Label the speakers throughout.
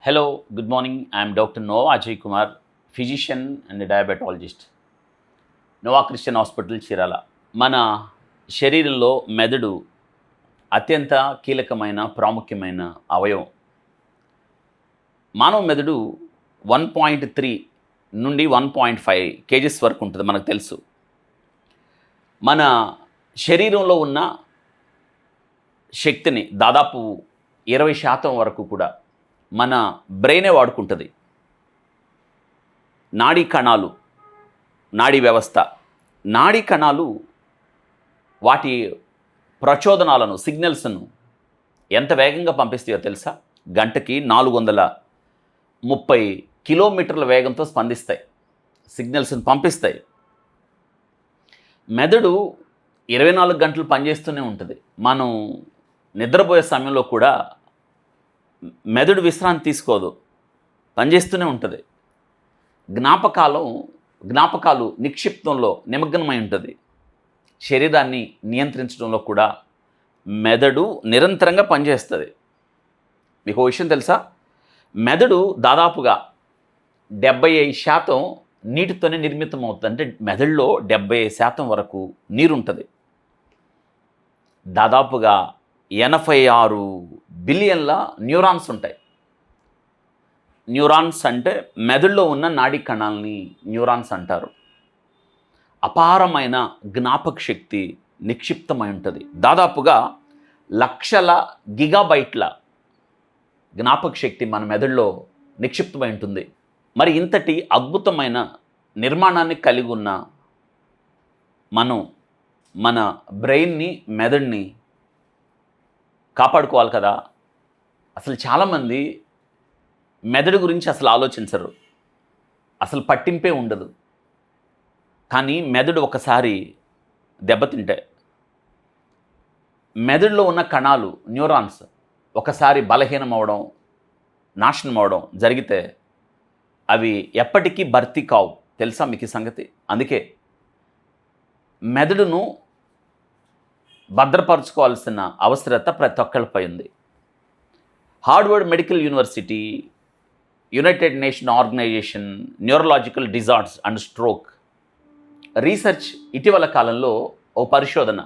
Speaker 1: Hello, good morning. I am Dr. Noah Ajay Kumar, physician and a diabetologist. Nova Christian hospital Chirala. మన శరీరంలో మెదడు అత్యంత కీలకమైన ప్రాముఖ్యమైన అవయవం. మానవ మెదడు 1.3 నుండి 1.5 కేజెస్ వరకు ఉంటుంది, మనకు తెలుసు. మన శరీరంలో ఉన్న శక్తిని దాదాపు 20% వరకు కూడా మన బ్రెయినే వాడుకుంటుంది. నాడీ కణాలు, నాడీ వ్యవస్థ, నాడీ కణాలు వాటి ప్రచోదనాలను, సిగ్నల్స్ను ఎంత వేగంగా పంపిస్తాయో తెలుసా? గంటకి 430 కిలోమీటర్ల వేగంతో స్పందిస్తాయి, సిగ్నల్స్ని పంపిస్తాయి. మెదడు 24 గంటలు పనిచేస్తూనే ఉంటుంది. మనం నిద్రపోయే సమయంలో కూడా మెదడు విశ్రాంతి తీసుకోదు, పనిచేస్తూనే ఉంటుంది. జ్ఞాపకాలు నిక్షిప్తంలో నిమగ్నమై ఉంటుంది. శరీరాన్ని నియంత్రించడంలో కూడా మెదడు నిరంతరంగా పనిచేస్తుంది. మీకు ఓ విషయం తెలుసా? మెదడు దాదాపుగా 75% నీటితోనే నిర్మితం అవుతుంది. అంటే మెదడులో 75% వరకు నీరు ఉంటుంది. దాదాపుగా 86 బిలియన్ల న్యూరాన్స్ ఉంటాయి. న్యూరాన్స్ అంటే మెదడులో ఉన్న నాడీ కణాలని న్యూరాన్స్ అంటారు. అపారమైన జ్ఞాపక శక్తి నిక్షిప్తమై ఉంటుంది. దాదాపుగా లక్షల గిగాబైట్ల జ్ఞాపక శక్తి మన మెదడులో నిక్షిప్తమై ఉంటుంది. మరి ఇంతటి అద్భుతమైన నిర్మాణాన్ని కలిగి ఉన్న మనం మన బ్రెయిన్ని, మెదడుని కాపాడుకోవాలి కదా. అసలు చాలామంది మెదడు గురించి అసలు ఆలోచించరు, అసలు పట్టింపే ఉండదు. కానీ మెదడు ఒకసారి దెబ్బతింటే, మెదడులో ఉన్న కణాలు, న్యూరాన్స్ ఒకసారి బలహీనం అవడం, నాశనం అవడం జరిగితే అవి ఎప్పటికీ భర్తీ కావు. తెలుసా మీకు ఈ సంగతి? అందుకే మెదడును భద్రపరచుకోవాల్సిన అవసరత ప్రతి ఒక్కరిపై ఉంది. Harvard medical university, united nation organisation neurological disorders and stroke research ఇటీవల కాలంలో ఓ పరిశోధన,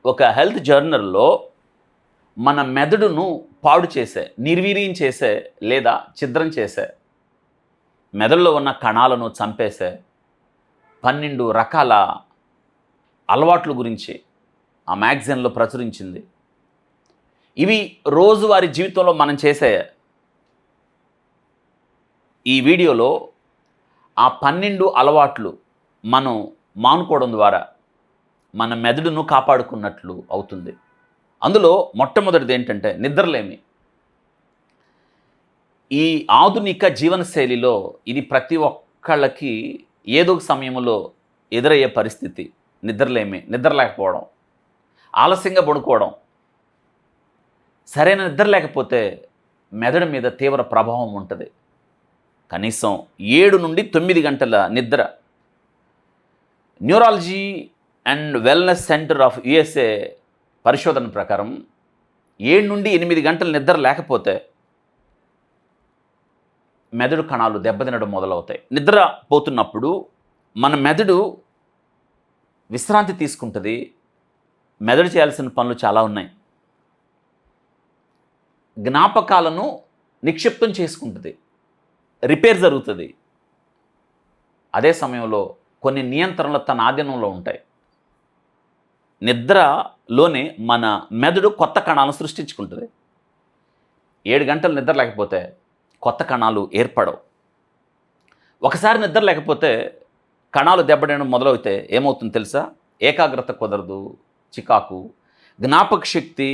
Speaker 1: ఒక హెల్త్ జర్నల్లో మన మెదడును పాడు చేసే, నిర్వీర్యం చేసే లేదా ఛిద్రం చేసే, మెదడులో ఉన్న కణాలను చంపేసే 12 రకాల అలవాట్ల గురించి ఆ మ్యాగజైన్లో ప్రచురించింది. ఇవి రోజువారీ జీవితంలో మనం చేసే. ఈ వీడియోలో ఆ 12 అలవాట్లు మనం మానుకోవడం ద్వారా మన మెదడును కాపాడుకున్నట్లు అవుతుంది. అందులో మొట్టమొదటిది ఏంటంటే నిద్రలేమి. ఈ ఆధునిక జీవనశైలిలో ఇది ప్రతి ఒక్కళ్ళకి ఏదో ఒక సమయంలో ఎదురయ్యే పరిస్థితి. నిద్రలేమి, నిద్ర లేకపోవడం, ఆలస్యంగా పడుకోవడం. సరైన నిద్ర లేకపోతే మెదడు మీద తీవ్ర ప్రభావం ఉంటుంది. కనీసం 7 నుండి 9 గంటల నిద్ర. Neurology and wellness centre of USA పరిశోధన ప్రకారం 7 నుండి 8 గంటల నిద్ర లేకపోతే మెదడు కణాలు దెబ్బతినడం మొదలవుతాయి. నిద్ర పోతున్నప్పుడు మన మెదడు విశ్రాంతి తీసుకుంటుంది. మెదడు చేయాల్సిన పనులు చాలా ఉన్నాయి. జ్ఞాపకాలను నిక్షిప్తం చేసుకుంటుంది, రిపేర్ జరుగుతుంది. అదే సమయంలో కొన్ని నియంత్రణలు తన ఆధీనంలో ఉంటాయి. నిద్రలోనే మన మెదడు కొత్త కణాలను సృష్టించుకుంటుంది. 7 గంటలు నిద్ర లేకపోతే కొత్త కణాలు ఏర్పడవు. ఒకసారి నిద్ర లేకపోతే కణాలు దెబ్బతినడం మొదలవుతే ఏమవుతుందో తెలుసా? ఏకాగ్రత కుదరదు, చికాకు, జ్ఞాపక శక్తి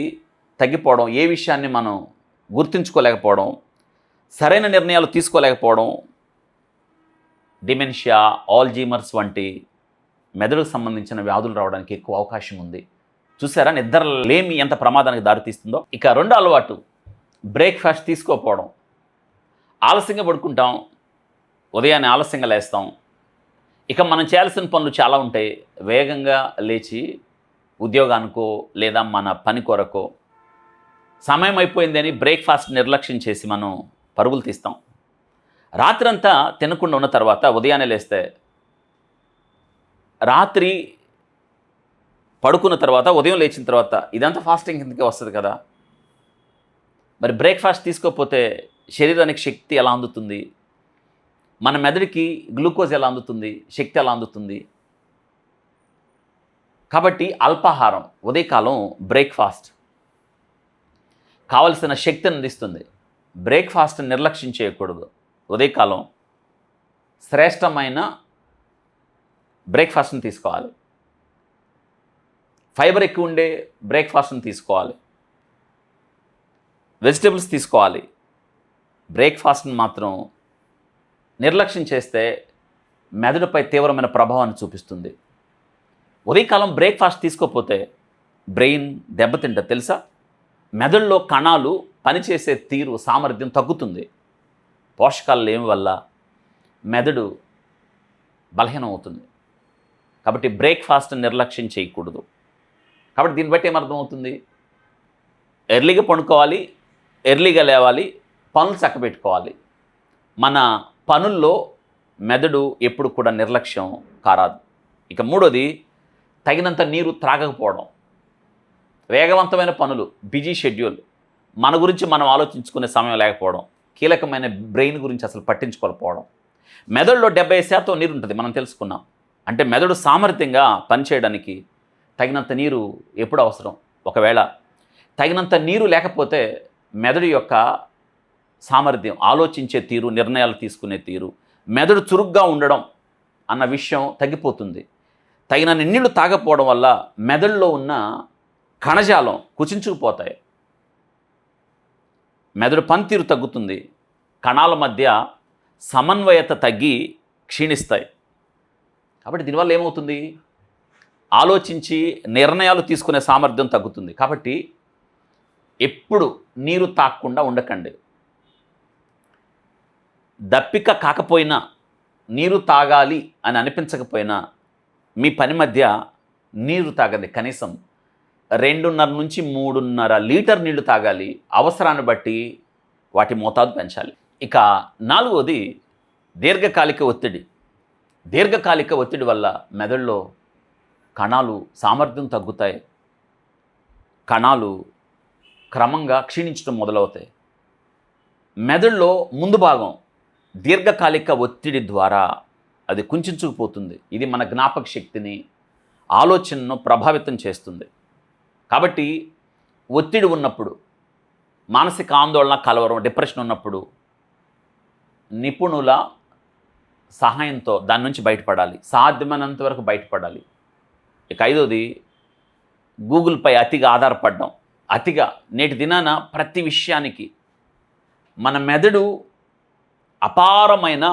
Speaker 1: తగ్గిపోవడం, ఏ విషయాన్ని మనం గుర్తుంచుకోలేకపోవడం, సరైన నిర్ణయాలు తీసుకోలేకపోవడం, డిమెన్షియా, ఆల్జీమర్స్ వంటి మెదడుకు సంబంధించిన వ్యాధులు రావడానికి ఎక్కువ అవకాశం ఉంది. చూసారా నిద్ర లేమి ఎంత ప్రమాదానికి దారితీస్తుందో? ఇక రెండో అలవాటు బ్రేక్ఫాస్ట్ తీసుకోకపోవడం. ఆలస్యంగా పడుకుంటాం, ఉదయాన్నే ఆలస్యంగా లేస్తాం. ఇక మనం చేయాల్సిన పనులు చాలా ఉంటాయి. వేగంగా లేచి ఉద్యోగానికో లేదా మన పని కొరకో సమయం అయిపోయిందని బ్రేక్ఫాస్ట్ నిర్లక్ష్యం చేసి మనం పరుగులు తీస్తాం. రాత్రంతా తినకుండా ఉన్న తర్వాత ఉదయాన్నే లేస్తే రాత్రి పడుకున్న తర్వాత ఉదయం లేచిన తర్వాత ఇదంతా ఫాస్టింగ్ కిందకే వస్తుంది కదా. మరి బ్రేక్ఫాస్ట్ తీసుకోకపోతే శరీరానికి శక్తి ఎలా అందుతుంది? మన మెదడుకి గ్లూకోజ్ ఎలా అందుతుంది? శక్తి ఎలా అందుతుంది? కాబట్టి అల్పాహారం, ఉదయకాలం బ్రేక్ఫాస్ట్ కావలసిన శక్తిని అందిస్తుంది. బ్రేక్ఫాస్ట్ నిర్లక్ష్యం చేయకూడదు. ఉదయకాలం శ్రేష్టమైన బ్రేక్ఫాస్ట్ని తీసుకోవాలి. ఫైబర్ ఎక్కువ ఉండే బ్రేక్ఫాస్ట్ని తీసుకోవాలి. వెజిటబుల్స్ తీసుకోవాలి. బ్రేక్ఫాస్ట్ని మాత్రం నిర్లక్ష్యం చేస్తే మెదడుపై తీవ్రమైన ప్రభావాన్ని చూపిస్తుంది. ఉదయకాలం బ్రేక్ఫాస్ట్ తీసుకోకపోతే బ్రెయిన్ దెబ్బతింటుంది తెలుసా. మెదడులో కణాలు పనిచేసే తీరు, సామర్థ్యం తగ్గుతుంది. పోషకాలు లేని వల్ల మెదడు బలహీనం అవుతుంది. కాబట్టి బ్రేక్ఫాస్ట్ నిర్లక్ష్యం చేయకూడదు. కాబట్టి దీన్ని బట్టి ఏమర్థమవుతుంది? ఎర్లీగా పడుకోవాలి, ఎర్లీగా లేవాలి, పనులు చక్కబెట్టుకోవాలి. మన పనుల్లో మెదడు ఎప్పుడు కూడా నిర్లక్ష్యం కారాదు. ఇక మూడోది, తగినంత నీరు త్రాగకపోవడం. వేగవంతమైన పనులు, బిజీ షెడ్యూల్, మన గురించి మనం ఆలోచించుకునే సమయం లేకపోవడం, కీలకమైన బ్రెయిన్ గురించి అసలు పట్టించుకోకపోవడం. మెదడులో 70% నీరు ఉంటుంది, మనం తెలుసుకున్నాం. అంటే మెదడు సామర్థ్యంగా పనిచేయడానికి తగినంత నీరు ఎప్పుడు అవసరం. ఒకవేళ తగినంత నీరు లేకపోతే మెదడు యొక్క సామర్థ్యం, ఆలోచించే తీరు, నిర్ణయాలు తీసుకునే తీరు, మెదడు చురుగ్గా ఉండడం అన్న విషయం తగ్గిపోతుంది. తగినన్ని నీళ్లు తాగకపోవడం వల్ల మెదడులో ఉన్న కణజాలం కుచించుకుపోతాయి. మెదడు పనితీరు తగ్గుతుంది. కణాల మధ్య సమన్వయత తగ్గి క్షీణిస్తాయి. కాబట్టి దీనివల్ల ఏమవుతుంది? ఆలోచించి నిర్ణయాలు తీసుకునే సామర్థ్యం తగ్గుతుంది. కాబట్టి ఎప్పుడు నీరు తాగకుండా ఉండకండి. దప్పిక కాకపోయినా, నీరు తాగాలి అని అనిపించకపోయినా మీ పని మధ్య నీరు తాగండి. కనీసం 2.5 నుంచి 3.5 లీటర్ నీళ్లు తాగాలి. అవసరాన్ని బట్టి వాటి మోతాదు పెంచాలి. ఇక 4వది దీర్ఘకాలిక ఒత్తిడి. దీర్ఘకాలిక ఒత్తిడి వల్ల మెదడులో కణాలు సామర్థ్యం తగ్గుతాయి. కణాలు క్రమంగా క్షీణించడం మొదలవుతాయి. మెదడులో ముందు భాగం దీర్ఘకాలిక ఒత్తిడి ద్వారా అది కుంచుకుపోతుంది. ఇది మన జ్ఞాపక శక్తిని, ఆలోచనను ప్రభావితం చేస్తుంది. కాబట్టి ఒత్తిడి ఉన్నప్పుడు, మానసిక ఆందోళన, కలవరం, డిప్రెషన్ ఉన్నప్పుడు నిపుణుల సహాయంతో దాని నుంచి బయటపడాలి. సాధ్యమైనంత వరకు బయటపడాలి. ఇక 5వది గూగుల్పై అతిగా ఆధారపడడం. అతిగా నేటి దినాన ప్రతి విషయానికి మన మెదడు అపారమైన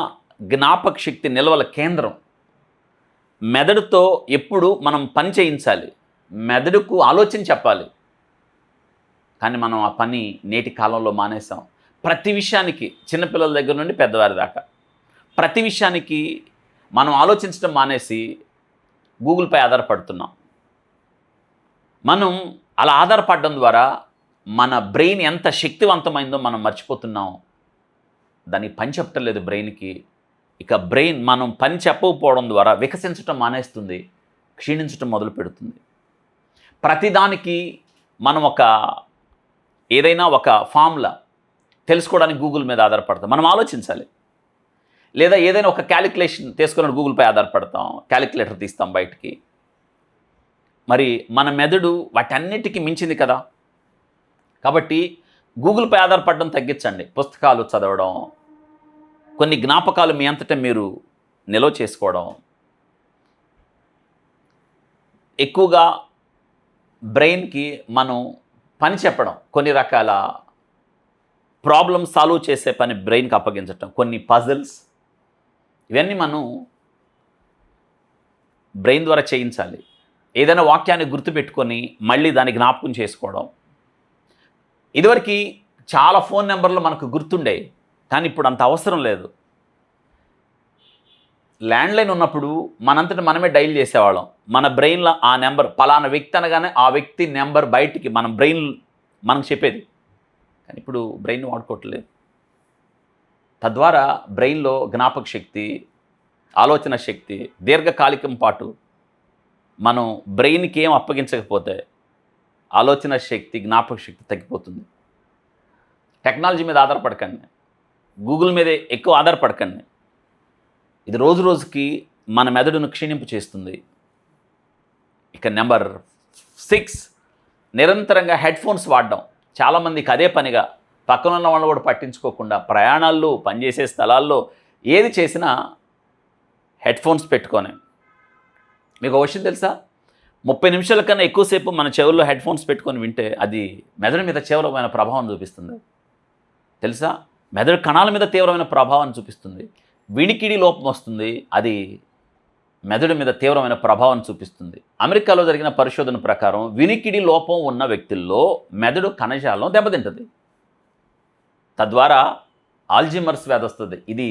Speaker 1: జ్ఞాపక శక్తి నిల్వల కేంద్రం. మెదడుతో ఎప్పుడు మనం పని చేయించాలి, మెదడుకు ఆలోచన చెప్పాలి. కానీ మనం ఆ పని నేటి కాలంలో మానేసాం. ప్రతి విషయానికి, చిన్నపిల్లల దగ్గర నుండి పెద్దవారి దాకా ప్రతి విషయానికి మనం ఆలోచించడం మానేసి గూగుల్పై ఆధారపడుతున్నాం. మనం అలా ఆధారపడడం ద్వారా మన బ్రెయిన్ ఎంత శక్తివంతమైందో మనం మర్చిపోతున్నాం. దానికి పని చెప్పటం లేదు బ్రెయిన్కి. ఇక బ్రెయిన్ మనం పని చెప్పకపోవడం ద్వారా వికసించడం మానేస్తుంది, క్షీణించడం మొదలు పెడుతుంది. ప్రతిదానికి మనం ఏదైనా ఒక ఫార్ములా తెలుసుకోవడానికి గూగుల్ మీద ఆధారపడతాం. మనం ఆలోచించాలి. లేదా ఏదైనా ఒక క్యాలిక్యులేషన్ తీసుకుని గూగుల్పై ఆధారపడతాం, క్యాలిక్యులేటర్ తీస్తాం బయటికి. మరి మన మెదడు వాటన్నిటికీ మించింది కదా. కాబట్టి గూగుల్పై ఆధారపడడం తగ్గించండి. పుస్తకాలు చదవడం, కొన్ని జ్ఞాపకాలు మీ అంతటా మీరు నిల్వ చేసుకోవడం, ఎక్కువగా బ్రెయిన్కి మనం పని చెప్పడం, కొన్ని రకాల ప్రాబ్లమ్ సాల్వ్ చేసే పని బ్రెయిన్కి అప్పగించటం, కొన్ని పజిల్స్, ఇవన్నీ మనం బ్రెయిన్ ద్వారా చేయించాలి. ఏదైనా వాక్యాన్ని గుర్తుపెట్టుకొని మళ్ళీ దాన్ని జ్ఞాపకం చేసుకోవడం. ఇదివరకు చాలా ఫోన్ నెంబర్లు మనకు గుర్తుండే, కానీ ఇప్పుడు అంత అవసరం లేదు. ల్యాండ్లైన్ ఉన్నప్పుడు మనంతటి మనమే డైల్ చేసేవాళ్ళం. మన బ్రెయిన్లో ఆ నెంబర్ పలానా వ్యక్తి అనగానే ఆ వ్యక్తి నెంబర్ బయటికి మన బ్రెయిన్ మనకు చెప్పేది. కానీ ఇప్పుడు బ్రెయిన్ వాడుకోవట్లేదు. తద్వారా బ్రెయిన్లో జ్ఞాపక శక్తి, ఆలోచన శక్తి దీర్ఘకాలికం పాటు మనం బ్రెయిన్కి ఏం అప్పగించకపోతే ఆలోచన శక్తి, జ్ఞాపక శక్తి తగ్గిపోతుంది. టెక్నాలజీ మీద ఆధారపడకండి, గూగుల్ మీద ఎక్కువ ఆధారపడకండి. ఇది రోజు రోజుకి మన మెదడును క్షీణింపు చేస్తుంది. ఇక నెంబర్ 6, నిరంతరంగా హెడ్ఫోన్స్ వాడడం. చాలామందికి అదే పనిగా పక్కన ఉన్న వాళ్ళు కూడా పట్టించుకోకుండా ప్రయాణాల్లో, పనిచేసే స్థలాల్లో ఏది చేసినా హెడ్ఫోన్స్ పెట్టుకొని. మీకు ఒక విషయం తెలుసా, 30 నిమిషాల కన్నా ఎక్కువసేపు మన చెవుల్లో హెడ్ఫోన్స్ పెట్టుకొని వింటే అది మెదడు మీద తీవ్రమైన ప్రభావం చూపిస్తుంది. తెలుసా, మెదడు కణాల మీద తీవ్రమైన ప్రభావాన్ని చూపిస్తుంది. వినికిడి లోపం వస్తుంది, అది మెదడు మీద తీవ్రమైన ప్రభావం చూపిస్తుంది. అమెరికాలో జరిగిన పరిశోధన ప్రకారం వినికిడి లోపం ఉన్న వ్యక్తుల్లో మెదడు కణజాలం దెబ్బతింటుంది. తద్వారా ఆల్జీమర్స్ వ్యాధి వస్తుంది. ఇది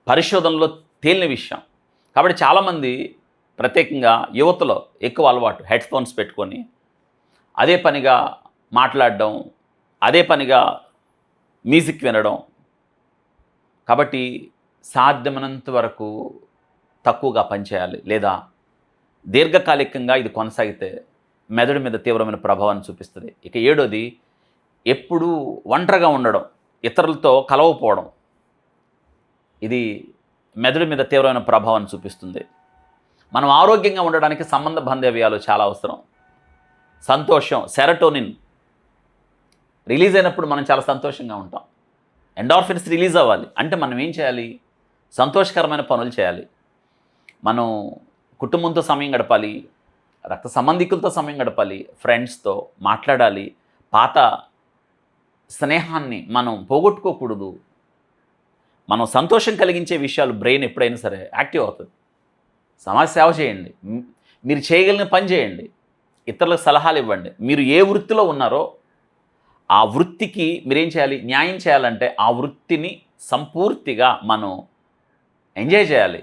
Speaker 1: పరిశోధనలో తేలిన విషయం. కాబట్టి చాలామంది, ప్రత్యేకంగా యువతలో ఎక్కువ అలవాటు హెడ్ఫోన్స్ పెట్టుకొని అదే పనిగా మాట్లాడడం, అదే పనిగా మ్యూజిక్ వినడం. కాబట్టి సాధ్యమైనంత వరకు తక్కువగా పనిచేయాలి, లేదా దీర్ఘకాలికంగా ఇది కొనసాగితే మెదడు మీద తీవ్రమైన ప్రభావాన్ని చూపిస్తుంది. ఇక 7వది, ఎప్పుడూ ఒంటరిగా ఉండడం, ఇతరులతో కలవకపోవడం. ఇది మెదడు మీద తీవ్రమైన ప్రభావాన్ని చూపిస్తుంది. మనం ఆరోగ్యంగా ఉండడానికి సంబంధ బాంధవ్యాలు చాలా అవసరం. సంతోషం, సెరటోనిన్ రిలీజ్ అయినప్పుడు మనం చాలా సంతోషంగా ఉంటాం. ఎండార్ఫిన్స్ రిలీజ్ అవ్వాలి అంటే మనం ఏం చేయాలి? సంతోషకరమైన పనులు చేయాలి. మనం కుటుంబంతో సమయం గడపాలి, రక్త సంబంధికులతో సమయం గడపాలి, ఫ్రెండ్స్తో మాట్లాడాలి. పాత స్నేహాన్ని మనం పోగొట్టుకోకూడదు. మనం సంతోషం కలిగించే విషయాలు బ్రెయిన్ ఎప్పుడైనా సరే యాక్టివ్ అవుతుంది. సమాజ సేవ చేయండి, మీరు చేయగలిగిన పని చేయండి, ఇతరులకు సలహాలు ఇవ్వండి. మీరు ఏ వృత్తిలో ఉన్నారో ఆ వృత్తికి మీరేం చేయాలి? న్యాయం చేయాలంటే ఆ వృత్తిని సంపూర్తిగా మనం ఎంజాయ్ చేయాలి.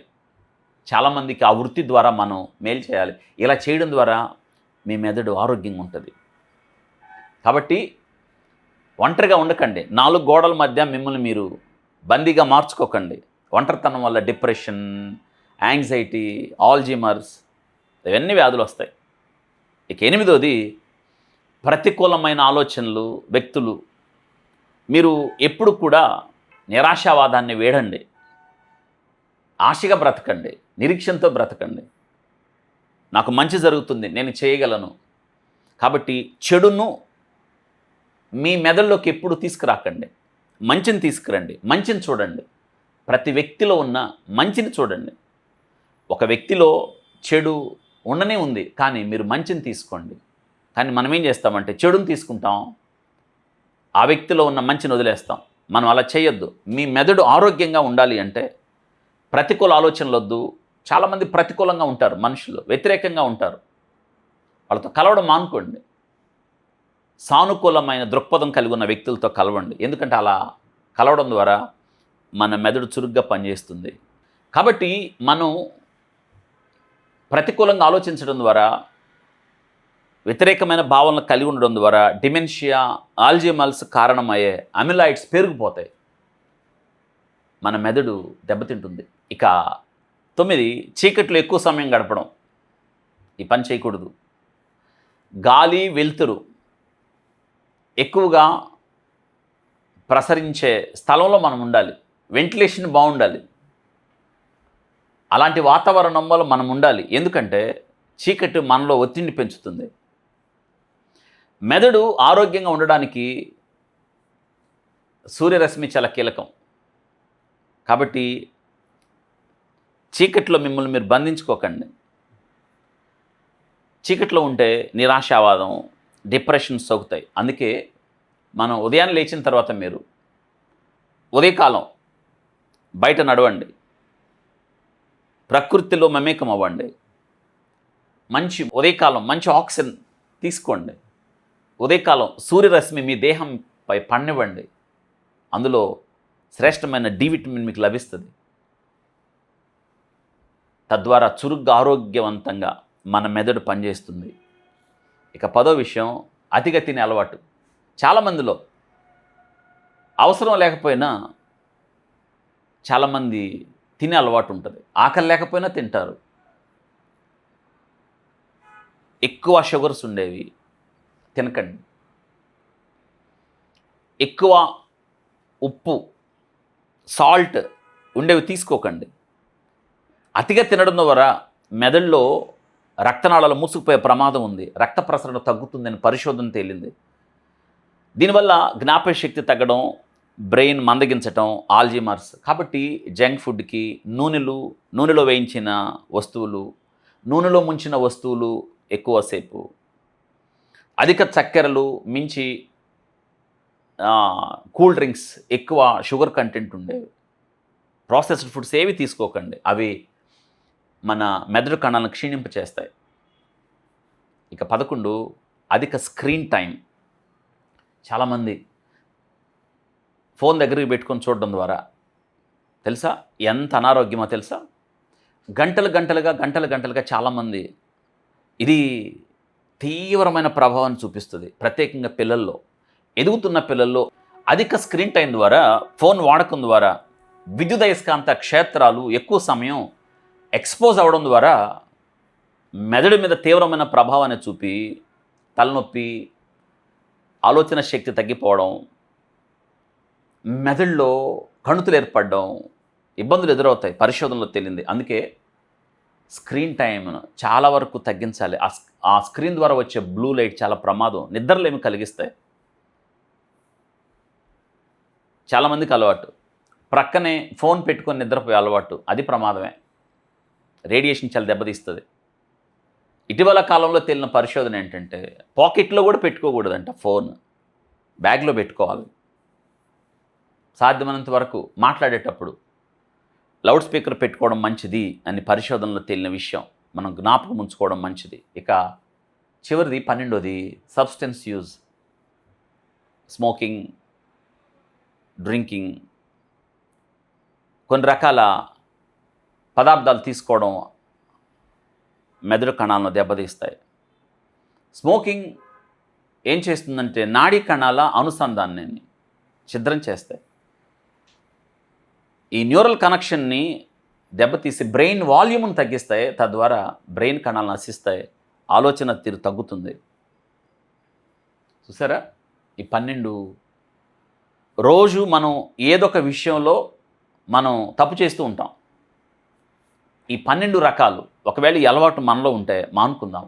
Speaker 1: చాలామందికి ఆ వృత్తి ద్వారా మనం మేలు చేయాలి. ఇలా చేయడం ద్వారా మీ మెదడు ఆరోగ్యంగా ఉంటుంది. కాబట్టి ఒంటరిగా ఉండకండి. 4 గోడల మధ్య మిమ్మల్ని మీరు బందీగా మార్చుకోకండి. ఒంటరితనం వల్ల డిప్రెషన్, యాంగ్జైటీ, ఆల్జీమర్స్ ఇవన్నీ వ్యాధులు వస్తాయి. ఇక 8వది, ప్రతికూలమైన ఆలోచనలు, వ్యక్తులు. మీరు ఎప్పుడు కూడా నిరాశావాదాన్ని వేడండి. ఆశగా బ్రతకండి, నిరీక్షణతో బ్రతకండి. నాకు మంచి జరుగుతుంది, నేను చేయగలను. కాబట్టి చెడును మీ మెదడులోకి ఎప్పుడు తీసుకురాకండి. మంచిని తీసుకురండి, మంచిని చూడండి. ప్రతి వ్యక్తిలో ఉన్న మంచిని చూడండి. ఒక వ్యక్తిలో చెడు ఉండనే ఉంది, కానీ మీరు మంచిని తీసుకోండి. కానీ మనం ఏం చేస్తామంటే చెడుని తీసుకుంటాం, ఆ వ్యక్తిలో ఉన్న మంచిని వదిలేస్తాం. మనం అలా చేయొద్దు. మీ మెదడు ఆరోగ్యంగా ఉండాలి అంటే ప్రతికూల ఆలోచనలు వద్దు. చాలామంది ప్రతికూలంగా ఉంటారు, మనుషులు వ్యతిరేకంగా ఉంటారు. వాళ్ళతో కలవడం మానుకోండి. సానుకూలమైన దృక్పథం కలిగి ఉన్న వ్యక్తులతో కలవండి. ఎందుకంటే అలా కలవడం ద్వారా మన మెదడు చురుగ్గా పనిచేస్తుంది. కాబట్టి మనం ప్రతికూలంగా ఆలోచించడం ద్వారా, వ్యతిరేకమైన భావనలు కలిగి ఉండడం ద్వారా డిమెన్షియా, ఆల్జీమర్స్ కారణమయ్యే అమిలాయిడ్స్ పెరిగిపోతాయి. మన మెదడు దెబ్బతింటుంది. ఇక 9, చీకట్లో ఎక్కువ సమయం గడపడం. ఈ పని చేయకూడదు. గాలి, వెలుతురు ఎక్కువగా ప్రసరించే స్థలంలో మనం ఉండాలి. వెంటిలేషన్ బాగుండాలి. అలాంటి వాతావరణంలో మనం ఉండాలి. ఎందుకంటే చీకటి మనలో ఒత్తిడిని పెంచుతుంది. మెదడు ఆరోగ్యంగా ఉండడానికి సూర్యరశ్మి చాలా కీలకం. కాబట్టి చీకట్లో మిమ్మల్ని మీరు బంధించుకోకండి. చీకట్లో ఉంటే నిరాశావాదం, డిప్రెషన్ సోకుతాయి. అందుకే మనం ఉదయాన్నే లేచిన తర్వాత మీరు ఉదయకాలం బయట నడవండి, ప్రకృతిలో మమేకం అవ్వండి. మంచి ఉదయకాలం మంచి ఆక్సిజన్ తీసుకోండి. ఉదయకాలం సూర్యరశ్మి మీ దేహంపై పడనివ్వండి. అందులో శ్రేష్టమైన డి విటమిన్ మీకు లభిస్తుంది. తద్వారా చురుగ్గా ఆరోగ్యవంతంగా మన మెదడు పనిచేస్తుంది. ఇక 10వ విషయం, అతిగా తినే అలవాటు. చాలామందిలో అవసరం లేకపోయినా చాలామంది తినే అలవాటు ఉంటుంది, ఆకలి లేకపోయినా తింటారు. ఎక్కువ షుగర్స్ ఉండేవి తినకండి. ఎక్కువ ఉప్పు, సాల్ట్ ఉండేవి తీసుకోకండి. అతిగా తినడం ద్వారా మెదడులో రక్తనాళాలు మూసుకుపోయే ప్రమాదం ఉంది, రక్త ప్రసరణ తగ్గుతుందని పరిశోధన తేలింది. దీనివల్ల జ్ఞాపకశక్తి తగ్గడం, బ్రెయిన్ మందగించటం, ఆల్జీమర్స్. కాబట్టి జంక్ ఫుడ్కి, నూనెలో వేయించిన వస్తువులు, నూనెలో ముంచిన వస్తువులు ఎక్కువసేపు, అధిక చక్కెరలు మించి కూల్ డ్రింక్స్, ఎక్కువ షుగర్ కంటెంట్ ఉండేవి, ప్రాసెస్డ్ ఫుడ్స్ ఏవి తీసుకోకండి. అవి మన మెదడు కణాలను క్షీణింపచేస్తాయి. ఇక 11, అధిక స్క్రీన్ టైం. చాలామంది ఫోన్ దగ్గరికి పెట్టుకొని చూడడం ద్వారా తెలుసా ఎంత అనారోగ్యమో తెలుసా? గంటలు గంటలుగా చాలామంది ఇది తీవ్రమైన ప్రభావాన్ని చూపిస్తుంది. ప్రత్యేకంగా పిల్లల్లో, ఎదుగుతున్న పిల్లల్లో అధిక స్క్రీన్ టైం ద్వారా, ఫోన్ వాడకం ద్వారా విద్యుదయస్కాంత క్షేత్రాలు ఎక్కువ సమయం ఎక్స్పోజ్ అవ్వడం ద్వారా మెదడు మీద తీవ్రమైన ప్రభావాన్ని చూపి తలనొప్పి, ఆలోచన శక్తి తగ్గిపోవడం, మెదడులో కణుతులు ఏర్పడడం, ఇబ్బందులు ఎదురవుతాయి. పరిశోధనలో తేలింది. అందుకే స్క్రీన్ టైంను చాలా వరకు తగ్గించాలి. ఆ స్క్రీన్ ద్వారా వచ్చే బ్లూ లైట్ చాలా ప్రమాదం, నిద్రలేమి కలిగిస్తాయి. చాలామందికి అలవాటు ప్రక్కనే ఫోన్ పెట్టుకొని నిద్రపోయే అలవాటు, అది ప్రమాదమే. రేడియేషన్ చాలా దెబ్బతీస్తుంది. ఇటీవల కాలంలో తేలిన పరిశోధన ఏంటంటే పాకెట్లో కూడా పెట్టుకోకూడదంట, ఫోన్ బ్యాగ్లో పెట్టుకోవాలి. సాధ్యమైనంత వరకు మాట్లాడేటప్పుడు లౌడ్ స్పీకర్ పెట్టుకోవడం మంచిది అని పరిశోధనలో తేలిన విషయం మనం జ్ఞాపకం ఉంచుకోవడం మంచిది. ఇక చివరిది 12, సబ్స్టెన్స్ యూజ్. స్మోకింగ్, డ్రింకింగ్, కొన్ని రకాల పదార్థాలు తీసుకోవడం మెదడు కణాలను దెబ్బతీస్తాయి. స్మోకింగ్ ఏం చేస్తుందంటే నాడీ కణాల అనుసంధానాన్ని ఛిద్రం చేస్తాయి. ఈ న్యూరల్ కనెక్షన్ని దెబ్బతీసి బ్రెయిన్ వాల్యూమ్ను తగ్గిస్తాయి. తద్వారా బ్రెయిన్ కణాలు నశిస్తాయి, ఆలోచన తీరు తగ్గుతుంది. చూసారా? ఈ 12 రోజు మనం ఏదొక విషయంలో మనం తప్పు చేస్తూ ఉంటాం. ఈ 12 రకాలు ఒకవేళ ఈ అలవాటు మనలో ఉంటే మానుకుందాం.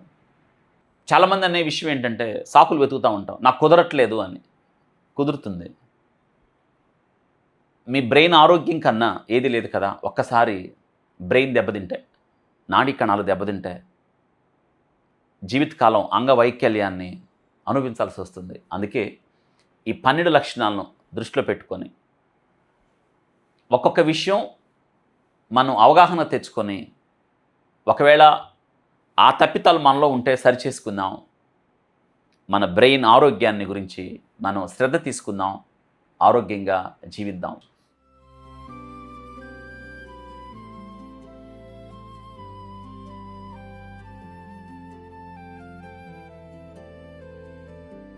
Speaker 1: చాలామంది అనే విషయం ఏంటంటే సాకులు వెతుకుతూ ఉంటాం, నాకు కుదరట్లేదు అని. కుదురుతుంది. మీ బ్రెయిన్ ఆరోగ్యం కన్నా ఏది లేదు కదా. ఒక్కసారి బ్రెయిన్ దెబ్బతింటే, నాడీ కణాలు దెబ్బతింటే జీవితకాలం అంగవైకల్యాన్ని అనుభవించాల్సి వస్తుంది. అందుకే ఈ 12 లక్షణాలను దృష్టిలో పెట్టుకొని ఒక్కొక్క విషయం మనం అవగాహన తెచ్చుకొని, ఒకవేళ ఆ తప్పితాలు మనలో ఉంటే సరిచేసుకుందాం. మన బ్రెయిన్ ఆరోగ్యాన్ని గురించి మనం శ్రద్ధ తీసుకుందాం, ఆరోగ్యంగా జీవిద్దాం.